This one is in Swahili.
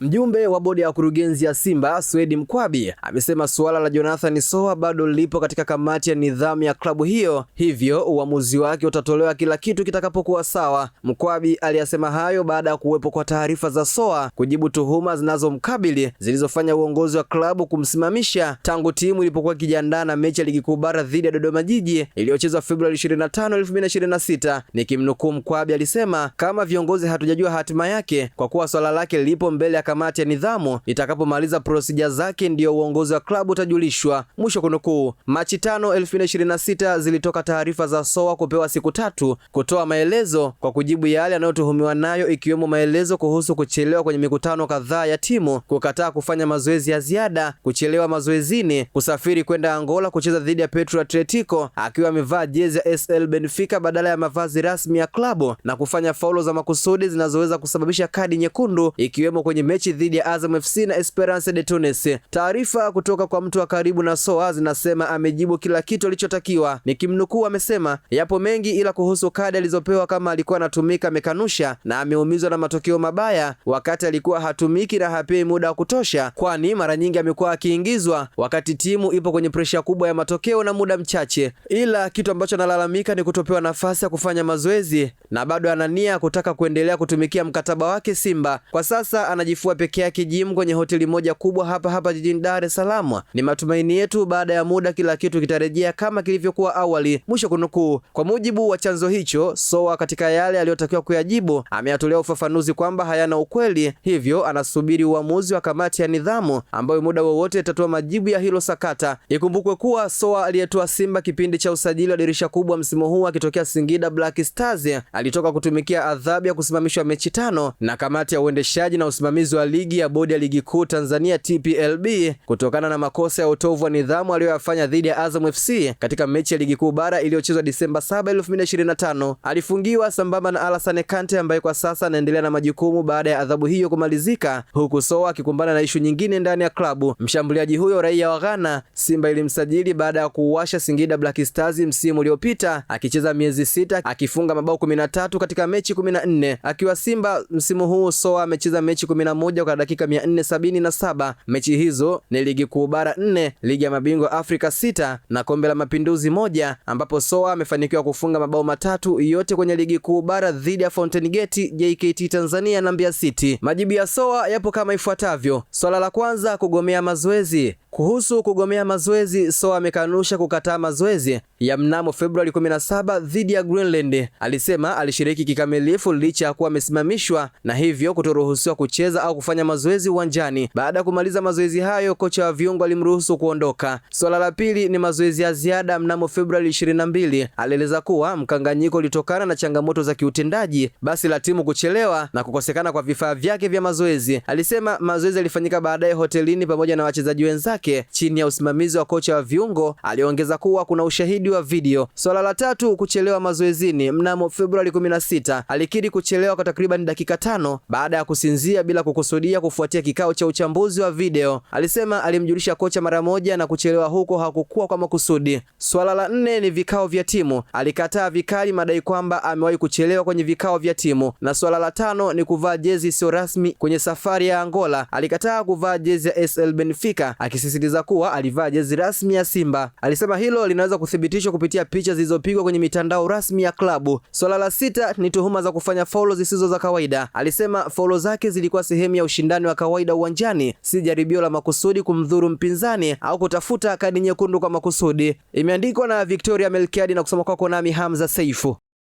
Mjumbe wa bodi ya kurugenzi ya Simba, Swedi Mkwabi, amesema suala la Jonathan Soa bado lipo katika kamati ya nidhamu ya klabu hiyo, hivyo uamuzi wake utatolewa kila kitu kitakapokuwa sawa. Mkwabi aliyasema hayo baada ya kuwepo kwa taarifa za Soa kujibu tuhuma zinazomkabili zilizofanya uongozi wa klabu kumsimamisha tangu timu ilipokuwa ikijiandaa na mechi ya ligi kuu bara dhidi ya Dodoma Jiji iliyochezwa Februari 25, 2026. Nikimnukuu, Mkwabi alisema, kama viongozi hatujajua hatima yake kwa kuwa swala lake lipo mbele ya kamati ya nidhamu, itakapomaliza procedure zake ndio uongozi wa klabu utajulishwa. Mwisho kunukuu. Machi 5, 2026 zilitoka taarifa za Soa kupewa siku 3 kutoa maelezo kwa kujibu yale anayotuhumiwa nayo, ikiwemo maelezo kuhusu kuchelewa kwenye mikutano kadhaa ya timu, kukataa kufanya mazoezi ya ziada, kuchelewa mazoezini, kusafiri kwenda Angola kucheza dhidi ya Petro Atletico akiwa amevaa jezi ya SL Benfica badala ya mavazi rasmi ya klabu, na kufanya faulo za makusudi zinazoweza kusababisha kadi nyekundu, ikiwemo kwenye mechi dhidi ya Azam FC na Esperance de Tunis. Taarifa kutoka kwa mtu wa karibu na Soa zinasema amejibu kila kitu alichotakiwa. Nikimnukuu, amesema, yapo mengi, ila kuhusu kadi alizopewa kama alikuwa anatumika amekanusha, na ameumizwa na matokeo mabaya wakati alikuwa hatumiki na hapewi muda wa kutosha, kwani mara nyingi amekuwa akiingizwa wakati timu ipo kwenye presha kubwa ya matokeo na muda mchache. Ila kitu ambacho analalamika ni kutopewa nafasi ya kufanya mazoezi, na bado ana nia kutaka kuendelea kutumikia mkataba wake Simba. Kwa sasa anajifua peke yake gym kwenye hoteli moja kubwa hapa jijini Dar es Salaam. Ni matumaini yetu baada ya muda kila kitu kitarejea kama kilivyokuwa awali. Mwisho kunukuu. Kwa mujibu wa chanzo hicho, Soa katika yale aliyotakiwa kuyajibu ameyatolea ufafanuzi kwamba hayana ukweli, hivyo anasubiri uamuzi wa kamati ya nidhamu ambayo muda wowote itatoa majibu ya hilo sakata. Ikumbukwe kuwa Soa aliyetoa Simba kipindi cha usajili wa dirisha kubwa msimu huu akitokea Singida Black Stars alitoka kutumikia adhabu ya kusimamishwa mechi 5 na kamati ya uendeshaji na usimamizi wa ligi ya bodi ya ligi kuu Tanzania TPLB kutokana na makosa ya utovu wa nidhamu aliyoyafanya dhidi ya Azam FC katika mechi ya ligi kuu bara iliyochezwa Disemba 7, 2025. Alifungiwa sambamba na Alassane Kante ambaye kwa sasa anaendelea na majukumu baada ya adhabu hiyo kumalizika, huku Soa akikumbana na ishu nyingine ndani ya klabu. Mshambuliaji huyo raia wa Ghana, Simba ilimsajili baada ya kuuasha Singida Black Stars msimu uliopita, akicheza miezi 6 akifunga mabao 13 katika mechi 14. Akiwa Simba msimu huu, Soa amecheza mechi 11 kwa dakika 477. Mechi hizo ni ligi kuu bara 4, ligi ya mabingwa Afrika 6 na kombe la mapinduzi 1, ambapo Soa amefanikiwa kufunga mabao 3 yote kwenye ligi kuu bara dhidi ya Fountain Gate, JKT Tanzania na Mbeya City. Majibu ya Soa yapo kama ifuatavyo. Swala la kwanza, kugomea mazoezi. Kuhusu kugomea mazoezi, Soa amekanusha kukataa mazoezi ya mnamo Februari 17 dhidi ya Greenland. Alisema alishiriki kikamilifu licha ya kuwa amesimamishwa na hivyo kutoruhusiwa kucheza au kufanya mazoezi uwanjani. Baada ya kumaliza mazoezi hayo, kocha wa viungo alimruhusu kuondoka. Swala la pili ni mazoezi ya ziada mnamo Februari 22. Alieleza kuwa mkanganyiko ulitokana na changamoto za kiutendaji, basi la timu kuchelewa na kukosekana kwa vifaa vyake vya mazoezi. Alisema mazoezi yalifanyika baadaye hotelini pamoja na wachezaji wenzake chini ya usimamizi wa kocha wa viungo. Aliongeza kuwa kuna ushahidi wa video. Swala la tatu, kuchelewa mazoezini mnamo Februari 16. Alikiri kuchelewa kwa takriban dakika 5 baada ya kusinzia bila kukusudia kufuatia kikao cha uchambuzi wa video. Alisema alimjulisha kocha mara moja na kuchelewa huko hakukuwa kwa makusudi. Swala la 4 ni vikao vya timu. Alikataa vikali madai kwamba amewahi kuchelewa kwenye vikao vya timu. Na swala la 5 ni kuvaa jezi sio rasmi kwenye safari ya Angola. Alikataa kuvaa jezi ya SL Benfica akisisitiza kuwa alivaa jezi rasmi ya Simba. Alisema hilo linaweza kuthibitishwa kupitia picha zilizopigwa kwenye mitandao rasmi ya klabu. Swala la 6 ni tuhuma za kufanya faulo zisizo za kawaida. Alisema faulo zake zilikuwa sehemu ya ushindani wa kawaida uwanjani, si jaribio la makusudi kumdhuru mpinzani au kutafuta kadi nyekundu kwa makusudi. Imeandikwa na Victoria Melkiadi na kusoma kwako nami Hamza Saifu.